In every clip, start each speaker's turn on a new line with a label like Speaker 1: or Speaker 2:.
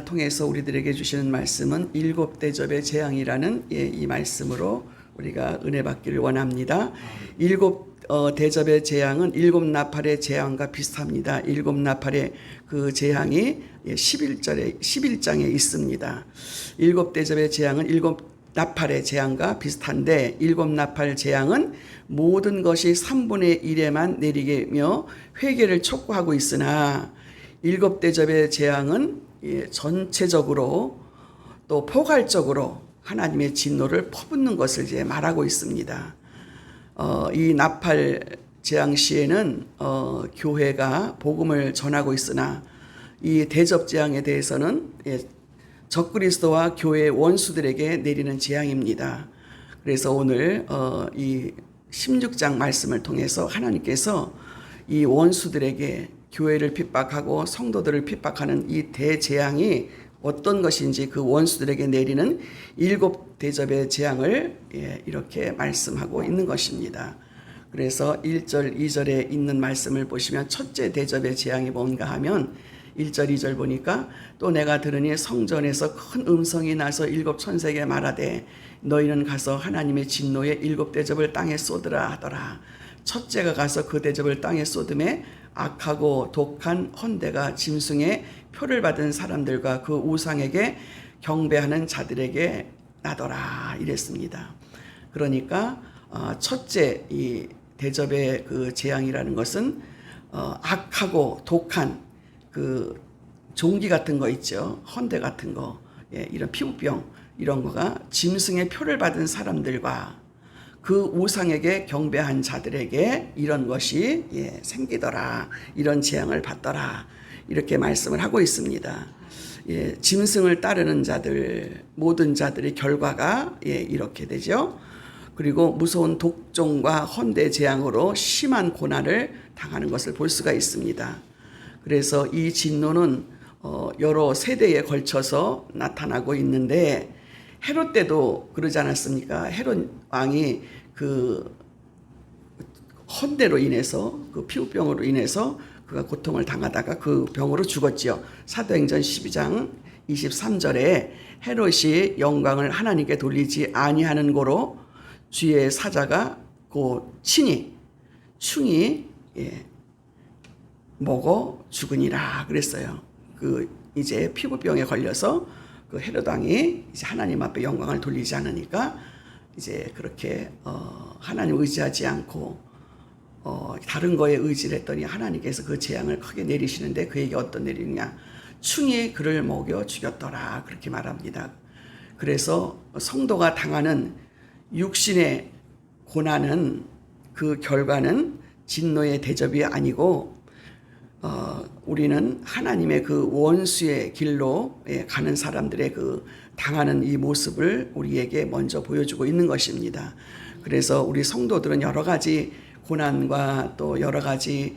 Speaker 1: 통해서 우리들에게 주시는 말씀은 일곱 대접의 재앙이라는 이 말씀으로 우리가 은혜 받기를 원합니다. 일곱 대접의 재앙은 일곱 나팔의 재앙과 비슷합니다. 일곱 나팔의 그 재앙이 11장에 있습니다. 일곱 대접의 재앙은 일곱 나팔의 재앙과 비슷한데, 일곱 나팔 재앙은 모든 것이 3분의 1에만 내리게며 회개를 촉구하고 있으나, 일곱 대접의 재앙은 전체적으로 또 포괄적으로 하나님의 진노를 퍼붓는 것을 이제 말하고 있습니다. 이 나팔 재앙 시에는 교회가 복음을 전하고 있으나, 이 대접 재앙에 대해서는 적그리스도와 교회의 원수들에게 내리는 재앙입니다. 그래서 오늘 이 16장 말씀을 통해서 하나님께서 이 원수들에게, 교회를 핍박하고 성도들을 핍박하는 이 대재앙이 어떤 것인지, 그 원수들에게 내리는 일곱 대접의 재앙을 이렇게 말씀하고 있는 것입니다. 그래서 1절, 2절에 있는 말씀을 보시면 첫째 대접의 재앙이 뭔가 하면 1절, 2절 보니까, 또 내가 들으니 성전에서 큰 음성이 나서 일곱 천사에게 말하되 너희는 가서 하나님의 진노의 일곱 대접을 땅에 쏟으라 하더라. 첫째가 가서 그 대접을 땅에 쏟음에 악하고 독한 헌대가 짐승의 표를 받은 사람들과 그 우상에게 경배하는 자들에게 나더라 이랬습니다. 그러니까 첫째 이 대접의 그 재앙이라는 것은 악하고 독한 그 종기 같은 거 있죠. 헌대 같은 거, 이런 피부병 이런 거가 짐승의 표를 받은 사람들과 그 우상에게 경배한 자들에게 이런 것이 생기더라, 이런 재앙을 받더라, 이렇게 말씀을 하고 있습니다. 짐승을 따르는 자들, 모든 자들의 결과가 이렇게 되죠. 그리고 무서운 독종과 헌대 재앙으로 심한 고난을 당하는 것을 볼 수가 있습니다. 그래서 이 진노는 여러 세대에 걸쳐서 나타나고 있는데, 헤롯 때도 그러지 않았습니까? 헤롯 왕이 그 헌대로 인해서, 그 피부병으로 인해서 그가 고통을 당하다가 그 병으로 죽었지요. 사도행전 12장 23절에 헤롯이 영광을 하나님께 돌리지 아니하는 고로 주의 사자가 그 충이 먹어 죽으니라 그랬어요. 그 이제 피부병에 걸려서 그 헤롯 왕이 이제 하나님 앞에 영광을 돌리지 않으니까 이제 그렇게 하나님 의지하지 않고 다른 거에 의지를 했더니 하나님께서 그 재앙을 크게 내리시는데, 그에게 어떤 내리느냐, 충이 그를 먹여 죽였더라 그렇게 말합니다. 그래서 성도가 당하는 육신의 고난은, 그 결과는 진노의 대접이 아니고 우리는 하나님의 그 원수의 길로 가는 사람들의 그 당하는 이 모습을 우리에게 먼저 보여주고 있는 것입니다. 그래서 우리 성도들은 여러 가지 고난과 또 여러 가지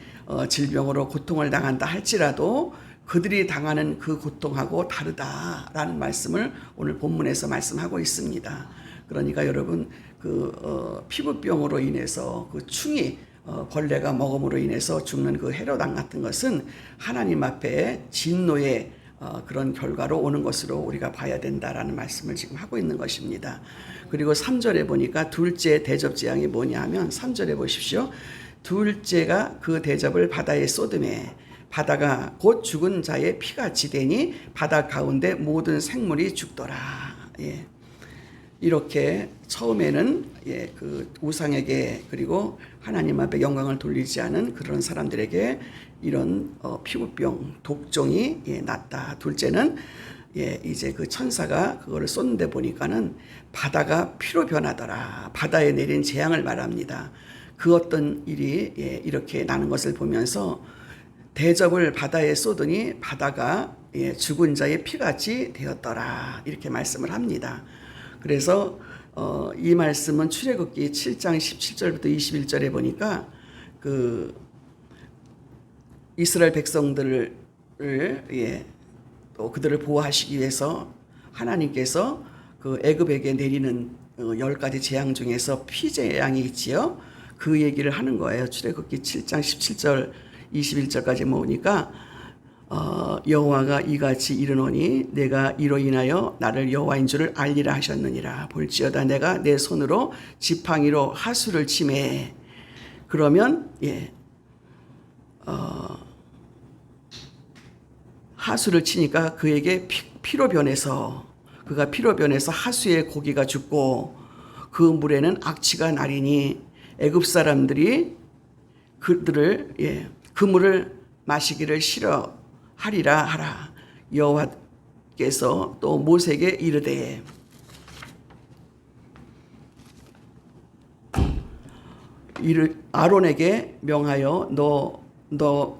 Speaker 1: 질병으로 고통을 당한다 할지라도 그들이 당하는 그 고통하고 다르다라는 말씀을 오늘 본문에서 말씀하고 있습니다. 그러니까 여러분, 그 피부병으로 인해서 그 충이 벌레가 먹음으로 인해서 죽는 그 헤롯 왕 같은 것은 하나님 앞에 진노의 그런 결과로 오는 것으로 우리가 봐야 된다라는 말씀을 지금 하고 있는 것입니다. 그리고 3절에 보니까 둘째 대접 재앙이 뭐냐 하면, 3절에 보십시오. 둘째가 그 대접을 바다에 쏟음에 바다가 곧 죽은 자의 피같이 되니 바다 가운데 모든 생물이 죽더라. 이렇게 처음에는 그 우상에게, 그리고 하나님 앞에 영광을 돌리지 않은 그런 사람들에게 이런 피부병, 독종이 났다. 둘째는 이제 그 천사가 그거를 쏟는데 보니까는 바다가 피로 변하더라. 바다에 내린 재앙을 말합니다. 그 어떤 일이 이렇게 나는 것을 보면서 대접을 바다에 쏟으니 바다가 죽은 자의 피같이 되었더라 이렇게 말씀을 합니다. 그래서 이 말씀은 출애굽기 7장 17절부터 21절에 보니까 그 이스라엘 백성들을 또 그들을 보호하시기 위해서 하나님께서 그 애굽에게 내리는 10가지 재앙 중에서 피재앙이 있지요. 그 얘기를 하는 거예요. 출애굽기 7장 17절 21절까지 모으니까 여호와가 이같이 이르노니 내가 이로 인하여 나를 여호와인 줄을 알리라 하셨느니라. 볼지어다 내가 내 손으로 지팡이로 하수를 치매. 그러면 하수를 치니까 그에게 피로 변해서 그가 피로 변해서 하수의 고기가 죽고 그 물에는 악취가 나리니 애굽 사람들이 그들을 그 물을 마시기를 싫어하리라 하라. 여호와께서 또 모세에게 이르되 아론에게 명하여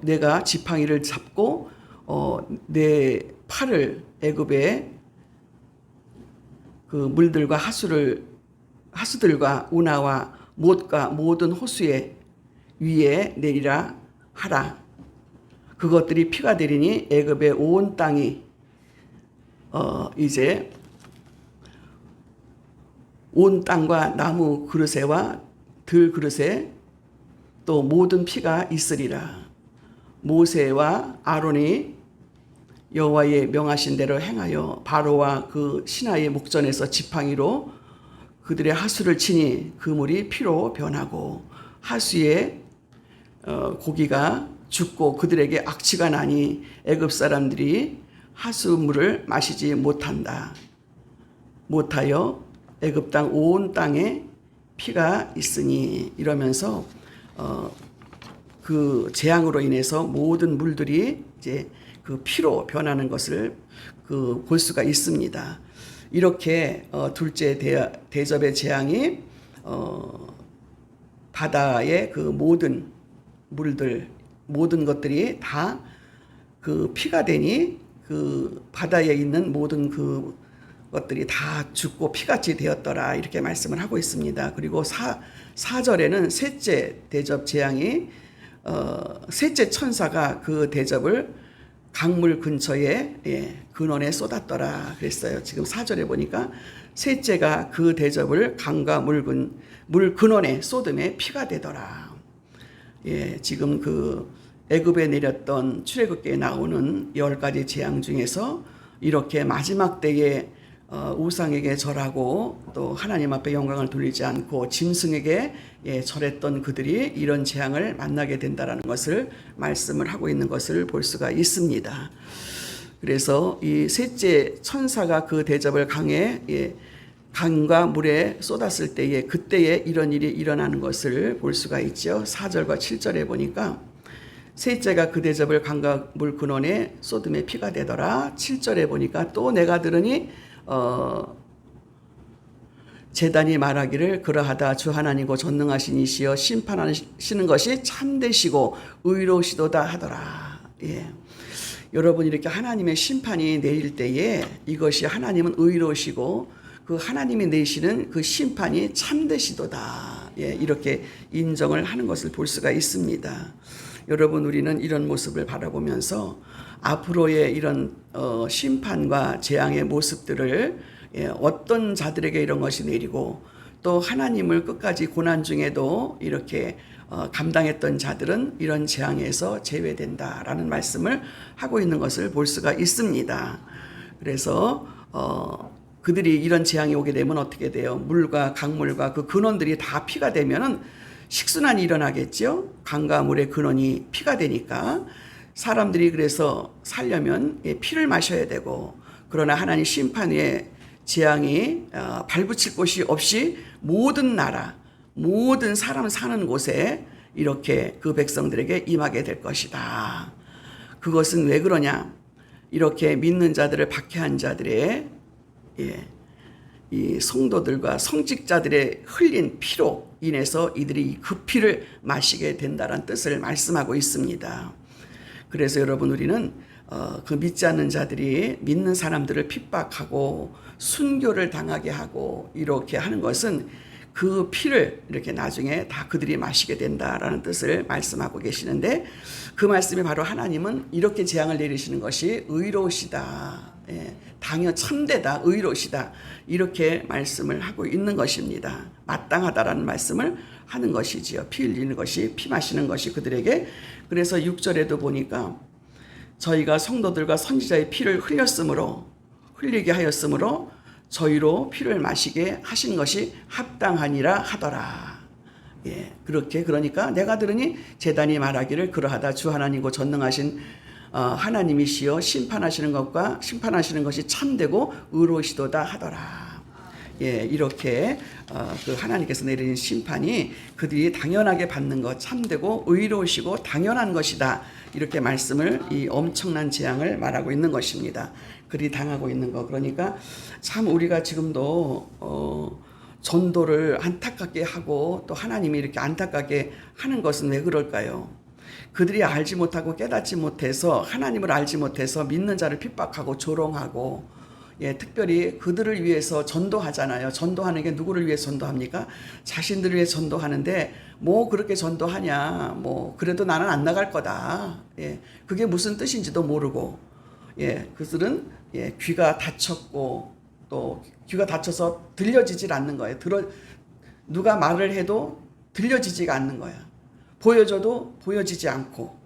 Speaker 1: 내가 지팡이를 잡고 내 팔을 애굽의 그 물들과 하수들과 운하와 못과 모든 호수의 위에 내리라 하라. 그것들이 피가 되리니 애굽의 온 땅이 이제 온 땅과 나무 그릇에와 들 그릇에 또 모든 피가 있으리라. 모세와 아론이 여호와의 명하신 대로 행하여 바로와 그 시나의 목전에서 지팡이로 그들의 하수를 치니 그 물이 피로 변하고 하수의 고기가 죽고 그들에게 악취가 나니 애굽 사람들이 하수물을 마시지 못하여 애굽 땅 온 땅에 피가 있으니. 이러면서 그 재앙으로 인해서 모든 물들이 이제 그 피로 변하는 것을 볼 수가 있습니다. 이렇게 둘째 대접의 재앙이 바다의 그 모든 물들 모든 것들이 다 그 피가 되니 그 바다에 있는 모든 그 것들이 다 죽고 피같이 되었더라. 이렇게 말씀을 하고 있습니다. 그리고 4절에는 셋째 대접 재앙이 셋째 천사가 그 대접을 강물 근처에 근원에 쏟았더라 그랬어요. 지금 4절에 보니까 셋째가 그 대접을 강과 물 근원에 쏟음에 피가 되더라. 지금 그 애굽에 내렸던 출애굽기에 나오는 10가지 재앙 중에서 이렇게 마지막 때에 우상에게 절하고 또 하나님 앞에 영광을 돌리지 않고 짐승에게 절했던 그들이 이런 재앙을 만나게 된다라는 것을 말씀을 하고 있는 것을 볼 수가 있습니다. 그래서 이 셋째 천사가 그 대접을 강과 물에 쏟았을 때에 그때에 이런 일이 일어나는 것을 볼 수가 있죠. 4절과 7절에 보니까 셋째가 그 대접을 강과 물 근원에 쏟음에 피가 되더라. 7절에 보니까 또 내가 들으니 제단이 말하기를 그러하다 주 하나님이고 전능하신 이시여 심판하시는 것이 참되시고 의로우시도다 하더라. 여러분 이렇게 하나님의 심판이 내릴 때에 이것이 하나님은 의로우시고 그 하나님이 내시는 그 심판이 참되시도다. 이렇게 인정을 하는 것을 볼 수가 있습니다. 여러분 우리는 이런 모습을 바라보면서 앞으로의 이런 심판과 재앙의 모습들을 어떤 자들에게 이런 것이 내리고 또 하나님을 끝까지 고난 중에도 이렇게 감당했던 자들은 이런 재앙에서 제외된다라는 말씀을 하고 있는 것을 볼 수가 있습니다. 그래서 그들이 이런 재앙이 오게 되면 어떻게 돼요? 물과 강물과 그 근원들이 다 피가 되면은 식순환이 일어나겠죠. 강과 물의 근원이 피가 되니까 사람들이 그래서 살려면 피를 마셔야 되고 그러나 하나님 심판 후에 재앙이 발붙일 곳이 없이 모든 나라 모든 사람 사는 곳에 이렇게 그 백성들에게 임하게 될 것이다. 그것은 왜 그러냐? 이렇게 믿는 자들을 박해한 자들의 이 성도들과 성직자들의 흘린 피로 인해서 이들이 그 피를 마시게 된다는 뜻을 말씀하고 있습니다. 그래서 여러분 우리는 그 믿지 않는 자들이 믿는 사람들을 핍박하고 순교를 당하게 하고 이렇게 하는 것은 그 피를 이렇게 나중에 다 그들이 마시게 된다라는 뜻을 말씀하고 계시는데 그 말씀이 바로 하나님은 이렇게 재앙을 내리시는 것이 의로우시다. 당연 참되다. 의로우시다. 이렇게 말씀을 하고 있는 것입니다. 마땅하다라는 말씀을 하는 것이지요. 피 흘리는 것이 피 마시는 것이 그들에게. 그래서 6절에도 보니까 저희가 성도들과 선지자의 피를 흘리게 하였으므로 저희로 피를 마시게 하신 것이 합당하니라 하더라. 예, 그러니까 내가 들으니 제단이 말하기를 그러하다. 주 하나님고 전능하신 하나님이시여 심판하시는 것이 참되고 의로우시도다 하더라. 예, 이렇게 그 하나님께서 내리는 심판이 그들이 당연하게 받는 것, 참되고 의로우시고 당연한 것이다. 이렇게 말씀을, 이 엄청난 재앙을 말하고 있는 것입니다. 그들이 당하고 있는 것. 그러니까 참 우리가 지금도 전도를 안타깝게 하고 또 하나님이 이렇게 안타깝게 하는 것은 왜 그럴까요? 그들이 알지 못하고 깨닫지 못해서, 하나님을 알지 못해서 믿는 자를 핍박하고 조롱하고, 예, 특별히 그들을 위해서 전도하잖아요. 전도하는 게 누구를 위해 전도합니까? 자신들을 위해 전도하는데 뭐 그렇게 전도하냐, 뭐 그래도 나는 안 나갈 거다. 예, 그게 무슨 뜻인지도 모르고, 예, 그들은 예, 귀가 다쳤고 또 귀가 다쳐서 들려지질 않는 거예요. 누가 말을 해도 들려지지가 않는 거야. 보여줘도 보여지지 않고.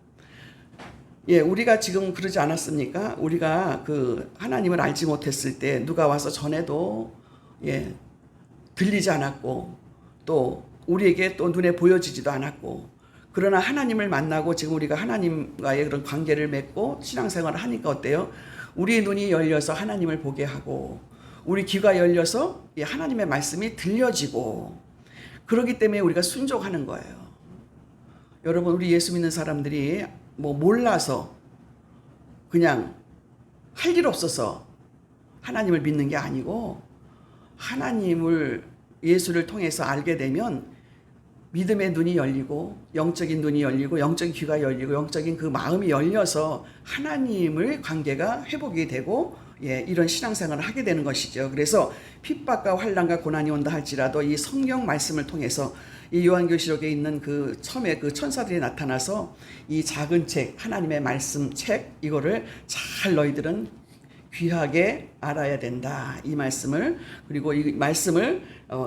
Speaker 1: 예, 우리가 지금 그러지 않았습니까? 우리가 그 하나님을 알지 못했을 때 누가 와서 전해도 예, 들리지 않았고 또 우리에게 또 눈에 보여지지도 않았고, 그러나 하나님을 만나고 지금 우리가 하나님과의 그런 관계를 맺고 신앙생활을 하니까 어때요? 우리의 눈이 열려서 하나님을 보게 하고 우리 귀가 열려서 하나님의 말씀이 들려지고, 그렇기 때문에 우리가 순종하는 거예요. 여러분, 우리 예수 믿는 사람들이 뭐 몰라서 그냥 할 일 없어서 하나님을 믿는 게 아니고, 하나님을 예수를 통해서 알게 되면 믿음의 눈이 열리고 영적인 눈이 열리고 영적인 귀가 열리고 영적인 그 마음이 열려서 하나님의 관계가 회복이 되고, 예, 이런 신앙생활을 하게 되는 것이죠. 그래서 핍박과 환난과 고난이 온다 할지라도 이 성경 말씀을 통해서 이 요한계시록에 있는 그 처음에 그 천사들이 나타나서 이 작은 책, 하나님의 말씀 책, 이거를 잘 너희들은 귀하게 알아야 된다. 이 말씀을, 그리고 이 말씀을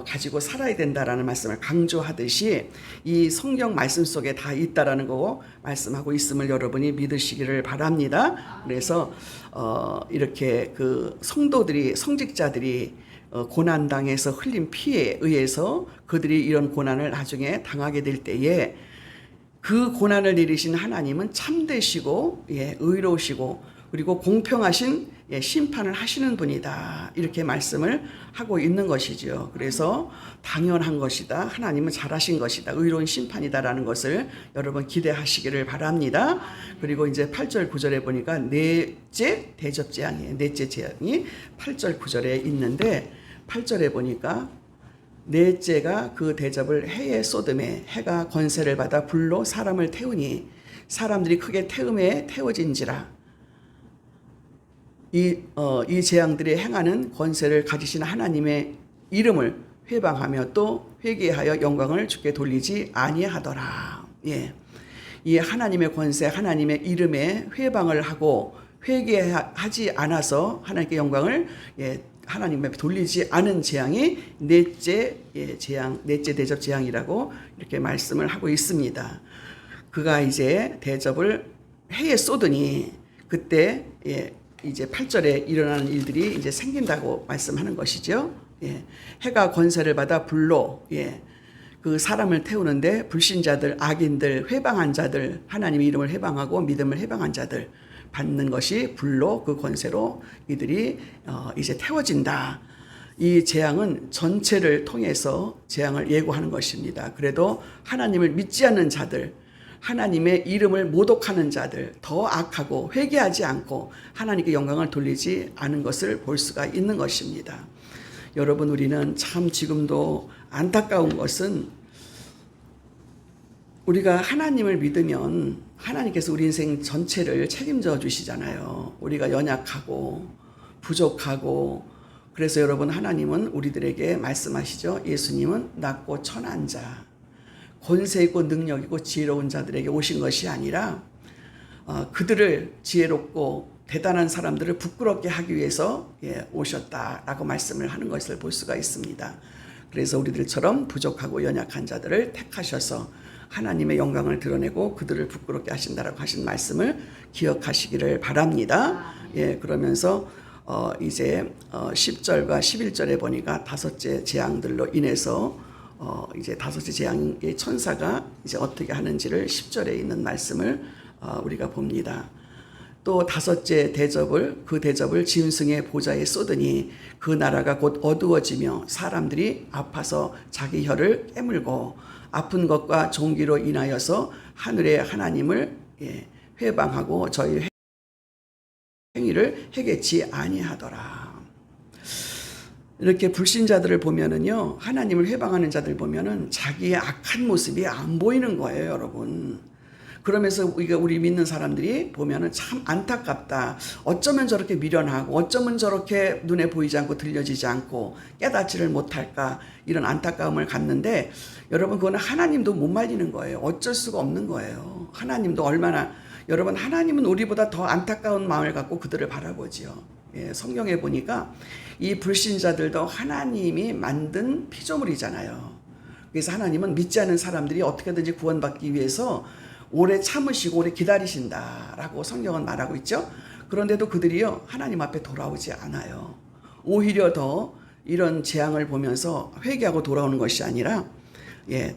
Speaker 1: 가지고 살아야 된다라는 말씀을 강조하듯이 이 성경 말씀 속에 다 있다라는 거 말씀하고 있음을 여러분이 믿으시기를 바랍니다. 그래서 이렇게 그 성도들이, 성직자들이 고난당해서 흘린 피에 의해서 그들이 이런 고난을 나중에 당하게 될 때에 그 고난을 내리신 하나님은 참되시고, 예, 의로우시고 그리고 공평하신, 예, 심판을 하시는 분이다. 이렇게 말씀을 하고 있는 것이죠. 그래서 당연한 것이다. 하나님은 잘하신 것이다. 의로운 심판이다라는 것을 여러분 기대하시기를 바랍니다. 그리고 이제 8절 9절에 보니까 넷째 대접 재앙이에요. 넷째 재앙이 8절 9절에 있는데, 8절에 보니까 넷째가 그 대접을 해에 쏟음에 해가 권세를 받아 불로 사람을 태우니 사람들이 크게 태움에 태워진지라. 이 재앙들이 행하는 권세를 가지신 하나님의 이름을 회방하며 또 회개하여 영광을 주께 돌리지 아니하더라. 예, 이 하나님의 권세, 하나님의 이름에 회방을 하고 회개하지 않아서 하나님께 영광을, 예, 하나님께 돌리지 않은 재앙이 넷째, 예, 재앙, 넷째 대접 재앙이라고 이렇게 말씀을 하고 있습니다. 그가 이제 대접을 해에 쏟으니 그때, 예, 이제 8절에 일어나는 일들이 이제 생긴다고 말씀하는 것이죠. 예, 해가 권세를 받아 불로, 예, 그 사람을 태우는데 불신자들, 악인들, 회방한 자들, 하나님의 이름을 회방하고 믿음을 회방한 자들 받는 것이 불로, 그 권세로 이들이 이제 태워진다. 이 재앙은 전체를 통해서 재앙을 예고하는 것입니다. 그래도 하나님을 믿지 않는 자들, 하나님의 이름을 모독하는 자들, 더 악하고 회개하지 않고 하나님께 영광을 돌리지 않은 것을 볼 수가 있는 것입니다. 여러분, 우리는 참 지금도 안타까운 것은 우리가 하나님을 믿으면 하나님께서 우리 인생 전체를 책임져 주시잖아요. 우리가 연약하고 부족하고, 그래서 여러분, 하나님은 우리들에게 말씀하시죠. 예수님은 낮고 천한 자, 권세 있고 능력 있고 지혜로운 자들에게 오신 것이 아니라 그들을, 지혜롭고 대단한 사람들을 부끄럽게 하기 위해서, 예, 오셨다라고 말씀을 하는 것을 볼 수가 있습니다. 그래서 우리들처럼 부족하고 연약한 자들을 택하셔서 하나님의 영광을 드러내고 그들을 부끄럽게 하신다라고 하신 말씀을 기억하시기를 바랍니다. 예, 그러면서 이제 10절과 11절에 보니까 다섯째 재앙들로 인해서 이제 다섯째 재앙의 천사가 이제 어떻게 하는지를 10절에 있는 말씀을 우리가 봅니다. 또 다섯째 대접을 그 대접을 짐승의 보좌에 쏟으니 그 나라가 곧 어두워지며 사람들이 아파서 자기 혀를 깨물고 아픈 것과 종기로 인하여서 하늘의 하나님을 회방하고 저희 행위를 해겠지 아니하더라. 이렇게 불신자들을 보면은요, 하나님을 회방하는 자들 보면은 자기의 악한 모습이 안 보이는 거예요, 여러분. 그러면서 우리 믿는 사람들이 보면은 참 안타깝다. 어쩌면 저렇게 미련하고 어쩌면 저렇게 눈에 보이지 않고 들려지지 않고 깨닫지를 못할까, 이런 안타까움을 갖는데, 여러분 그거는 하나님도 못 말리는 거예요. 어쩔 수가 없는 거예요. 하나님도 얼마나, 여러분 하나님은 우리보다 더 안타까운 마음을 갖고 그들을 바라보지요. 예, 성경에 보니까 이 불신자들도 하나님이 만든 피조물이잖아요. 그래서 하나님은 믿지 않는 사람들이 어떻게든지 구원받기 위해서 오래 참으시고 오래 기다리신다라고 성경은 말하고 있죠. 그런데도 그들이요, 하나님 앞에 돌아오지 않아요. 오히려 더 이런 재앙을 보면서 회개하고 돌아오는 것이 아니라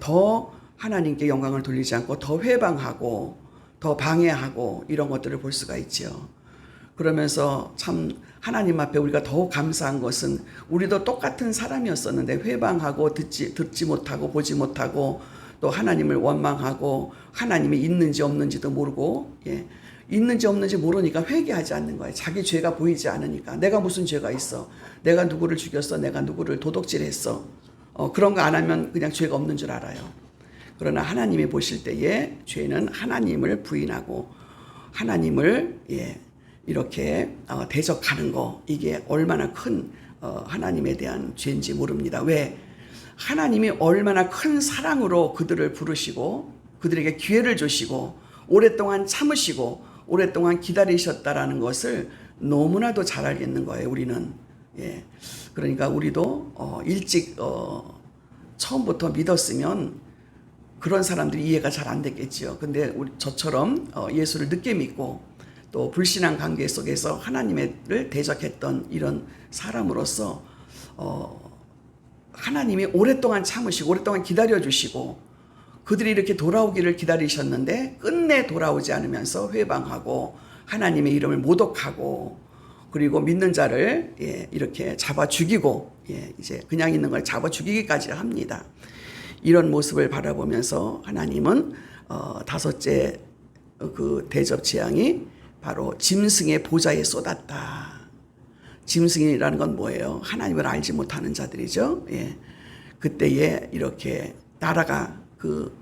Speaker 1: 더 하나님께 영광을 돌리지 않고 더 회방하고 더 방해하고 이런 것들을 볼 수가 있죠. 그러면서 참 하나님 앞에 우리가 더 감사한 것은, 우리도 똑같은 사람이었었는데 회방하고 듣지 못하고 보지 못하고 또 하나님을 원망하고 하나님이 있는지 없는지도 모르고, 있는지 없는지 모르니까 회개하지 않는 거예요. 자기 죄가 보이지 않으니까. 내가 무슨 죄가 있어? 내가 누구를 죽였어? 내가 누구를 도둑질했어? 그런 거 안 하면 그냥 죄가 없는 줄 알아요. 그러나 하나님이 보실 때에 죄는 하나님을 부인하고 하나님을 이렇게 대적하는 거, 이게 얼마나 큰 하나님에 대한 죄인지 모릅니다. 왜? 하나님이 얼마나 큰 사랑으로 그들을 부르시고 그들에게 기회를 주시고 오랫동안 참으시고 오랫동안 기다리셨다라는 것을 너무나도 잘 알겠는 거예요, 우리는. 그러니까 우리도 일찍 처음부터 믿었으면 그런 사람들이 이해가 잘 안 됐겠지요. 근데 저처럼 예수를 늦게 믿고 또 불신앙 관계 속에서 하나님을 대적했던 이런 사람으로서 하나님이 오랫동안 참으시고 오랫동안 기다려주시고 그들이 이렇게 돌아오기를 기다리셨는데 끝내 돌아오지 않으면서 회방하고 하나님의 이름을 모독하고 그리고 믿는 자를 이렇게 잡아 죽이고 이제 그냥 있는 걸 잡아 죽이기까지 합니다. 이런 모습을 바라보면서 하나님은 다섯째 그 대접 재앙이 바로 짐승의 보좌에 쏟았다. 짐승이라는 건 뭐예요? 하나님을 알지 못하는 자들이죠. 그때에 이렇게 나라가 그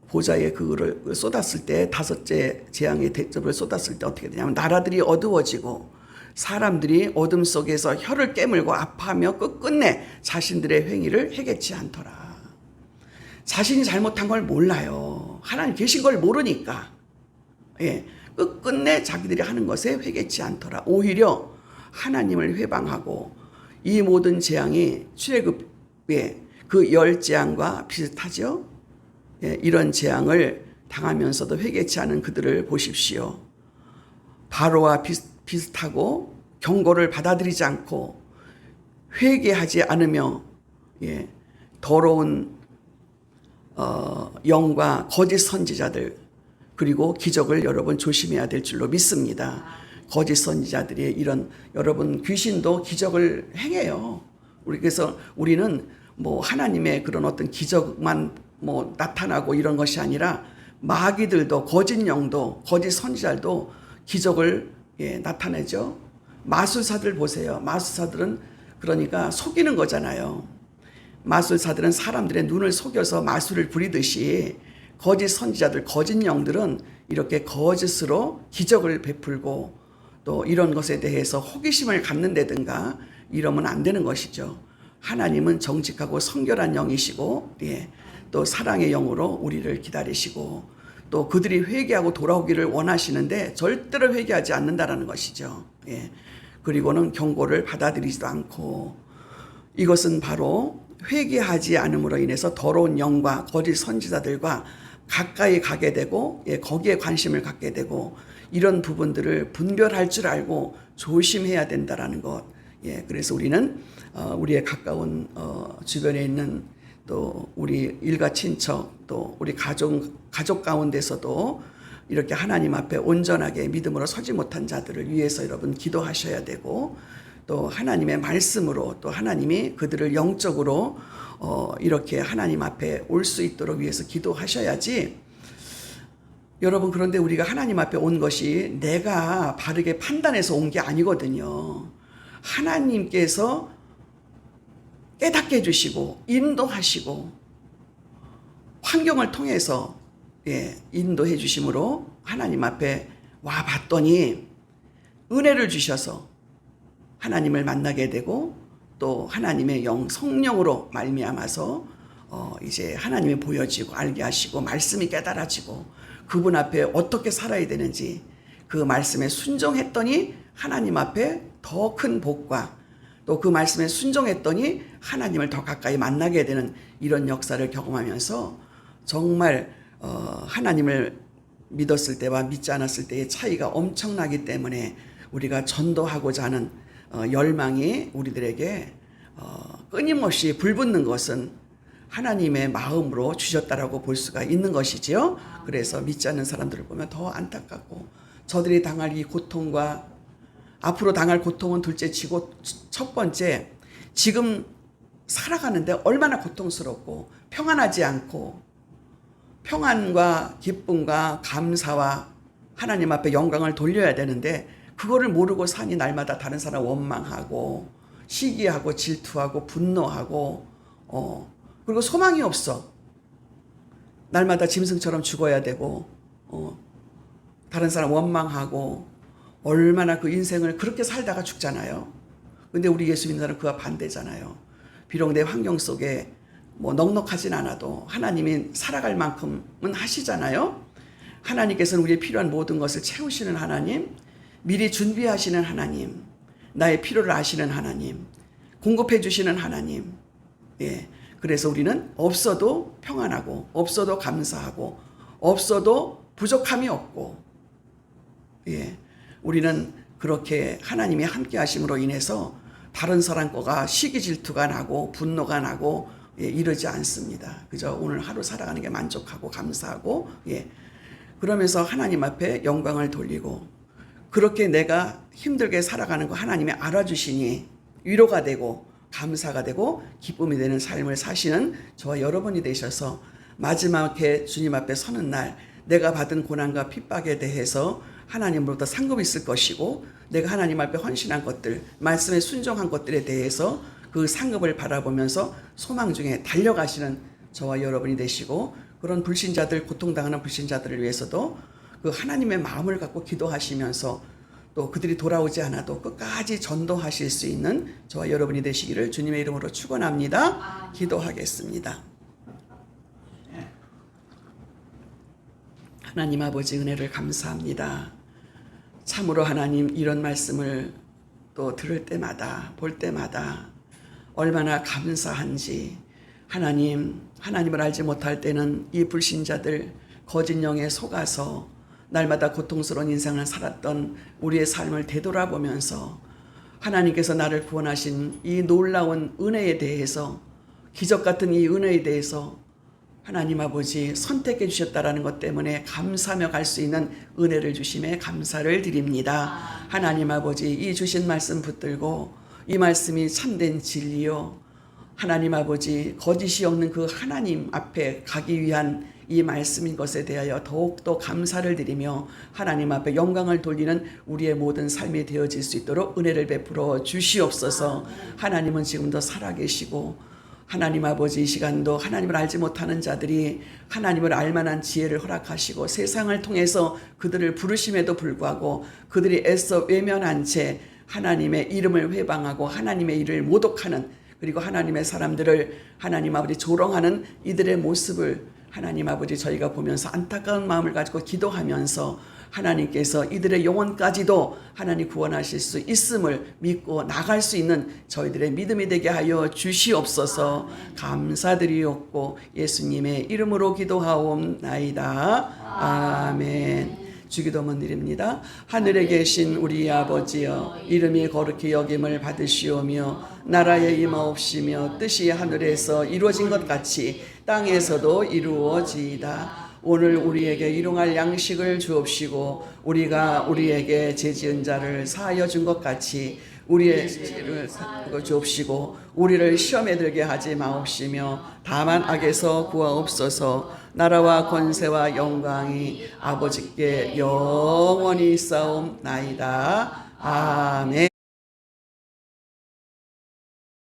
Speaker 1: 보좌에 그거를 쏟았을 때, 다섯째 재앙의 대접을 쏟았을 때 어떻게 되냐면 나라들이 어두워지고 사람들이 어둠 속에서 혀를 깨물고 아파하며 끝끝내 자신들의 행위를 해겠지 않더라. 자신이 잘못한 걸 몰라요. 하나님 계신 걸 모르니까 끝끝내 자기들이 하는 것에 회개치 않더라. 오히려 하나님을 회방하고 이 모든 재앙이 출애굽의 그 열 재앙과 비슷하죠. 이런 재앙을 당하면서도 회개치 않은 그들을 보십시오. 바로와 비슷하고 경고를 받아들이지 않고 회개하지 않으며 더러운 영과 거짓 선지자들, 그리고 기적을 여러분 조심해야 될 줄로 믿습니다. 거짓 선지자들이 이런, 여러분 귀신도 기적을 행해요. 그래서 우리는 뭐 하나님의 그런 어떤 기적만 뭐 나타나고 이런 것이 아니라 마귀들도, 거짓 영도, 거짓 선지자들도 기적을 나타내죠. 마술사들 보세요. 마술사들은 그러니까 속이는 거잖아요. 마술사들은 사람들의 눈을 속여서 마술을 부리듯이 거짓 선지자들, 거짓 영들은 이렇게 거짓으로 기적을 베풀고 또 이런 것에 대해서 호기심을 갖는다든가 이러면 안 되는 것이죠. 하나님은 정직하고 성결한 영이시고 또 사랑의 영으로 우리를 기다리시고 또 그들이 회개하고 돌아오기를 원하시는데 절대로 회개하지 않는다라는 것이죠. 그리고는 경고를 받아들이지도 않고, 이것은 바로 회개하지 않음으로 인해서 더러운 영과 거짓 선지자들과 가까이 가게 되고 거기에 관심을 갖게 되고 이런 부분들을 분별할 줄 알고 조심해야 된다라는 것. 그래서 우리는 우리의 가까운 주변에 있는 또 우리 일가 친척 또 우리 가족 가운데서도 이렇게 하나님 앞에 온전하게 믿음으로 서지 못한 자들을 위해서 여러분 기도하셔야 되고 또 하나님의 말씀으로 또 하나님이 그들을 영적으로 이렇게 하나님 앞에 올 수 있도록 위해서 기도하셔야지. 여러분 그런데 우리가 하나님 앞에 온 것이 내가 바르게 판단해서 온 게 아니거든요. 하나님께서 깨닫게 해주시고 인도하시고 환경을 통해서 인도해 주심으로 하나님 앞에 와 봤더니 은혜를 주셔서 하나님을 만나게 되고 또 하나님의 성령으로 말미암아서 이제 하나님이 보여지고 알게 하시고 말씀이 깨달아지고 그분 앞에 어떻게 살아야 되는지 그 말씀에 순종했더니 하나님 앞에 더 큰 복과 또 그 말씀에 순종했더니 하나님을 더 가까이 만나게 되는 이런 역사를 경험하면서 정말 하나님을 믿었을 때와 믿지 않았을 때의 차이가 엄청나기 때문에 우리가 전도하고자 하는 열망이 우리들에게 끊임없이 불붙는 것은 하나님의 마음으로 주셨다라고 볼 수가 있는 것이지요. 그래서 믿지 않는 사람들을 보면 더 안타깝고 저들이 당할 이 고통과 앞으로 당할 고통은 둘째치고 첫 번째 지금 살아가는데 얼마나 고통스럽고 평안하지 않고 평안과 기쁨과 감사와 하나님 앞에 영광을 돌려야 되는데 그거를 모르고 사니 날마다 다른 사람 원망하고 시기하고 질투하고 분노하고 그리고 소망이 없어. 날마다 짐승처럼 죽어야 되고 다른 사람 원망하고 얼마나 그 인생을 그렇게 살다가 죽잖아요. 근데 우리 예수 믿는 사람은 그와 반대잖아요. 비록 내 환경 속에 넉넉하진 않아도 하나님이 살아갈 만큼은 하시잖아요. 하나님께서는 우리의 필요한 모든 것을 채우시는 하나님, 미리 준비하시는 하나님, 나의 필요를 아시는 하나님, 공급해 주시는 하나님. 그래서 우리는 없어도 평안하고 없어도 감사하고 없어도 부족함이 없고 우리는 그렇게 하나님이 함께 하심으로 인해서 다른 사람 거가 시기 질투가 나고 분노가 나고 이러지 않습니다. 그저 오늘 하루 살아가는 게 만족하고 감사하고 그러면서 하나님 앞에 영광을 돌리고 그렇게 내가 힘들게 살아가는 거 하나님이 알아주시니 위로가 되고 감사가 되고 기쁨이 되는 삶을 사시는 저와 여러분이 되셔서 마지막에 주님 앞에 서는 날 내가 받은 고난과 핍박에 대해서 하나님으로부터 상급이 있을 것이고 내가 하나님 앞에 헌신한 것들 말씀에 순종한 것들에 대해서 그 상급을 바라보면서 소망 중에 달려가시는 저와 여러분이 되시고 그런 불신자들 고통당하는 불신자들을 위해서도 그 하나님의 마음을 갖고 기도하시면서 또 그들이 돌아오지 않아도 끝까지 전도하실 수 있는 저와 여러분이 되시기를 주님의 이름으로 축원합니다. 기도하겠습니다. 하나님 아버지 은혜를 감사합니다. 참으로 하나님 이런 말씀을 또 들을 때마다 볼 때마다 얼마나 감사한지 하나님을 알지 못할 때는 이 불신자들 거짓 영에 속아서 날마다 고통스러운 인생을 살았던 우리의 삶을 되돌아보면서 하나님께서 나를 구원하신 이 놀라운 은혜에 대해서 기적 같은 이 은혜에 대해서 하나님 아버지 선택해 주셨다라는 것 때문에 감사하며 갈 수 있는 은혜를 주심에 감사를 드립니다. 하나님 아버지 이 주신 말씀 붙들고 이 말씀이 참된 진리요 하나님 아버지 거짓이 없는 그 하나님 앞에 가기 위한 이 말씀인 것에 대하여 더욱더 감사를 드리며 하나님 앞에 영광을 돌리는 우리의 모든 삶이 되어질 수 있도록 은혜를 베풀어 주시옵소서. 하나님은 지금도 살아계시고 하나님 아버지 이 시간도 하나님을 알지 못하는 자들이 하나님을 알만한 지혜를 허락하시고 세상을 통해서 그들을 부르심에도 불구하고 그들이 애써 외면한 채 하나님의 이름을 회방하고 하나님의 일을 모독하는 그리고 하나님의 사람들을 하나님 아버지 조롱하는 이들의 모습을 하나님 아버지 저희가 보면서 안타까운 마음을 가지고 기도하면서 하나님께서 이들의 영혼까지도 하나님 구원하실 수 있음을 믿고 나갈 수 있는 저희들의 믿음이 되게 하여 주시옵소서. 감사드리옵고 예수님의 이름으로 기도하옵나이다. 아멘. 주기도문 드립니다. 하늘에 계신 우리 아버지여, 이름이 거룩히 여김을 받으시오며 나라에 임하옵시며 뜻이 하늘에서 이루어진 것 같이 땅에서도 이루어지이다. 오늘 우리에게 일용할 양식을 주옵시고 우리가 우리에게 죄지은 자를 사하여 준 것 같이 우리의 죄를 주옵시고 우리를 시험에 들게 하지 마옵시며 다만 악에서 구하옵소서. 나라와 권세와 영광이 아버지께 영원히 있사옵나이다. 아멘.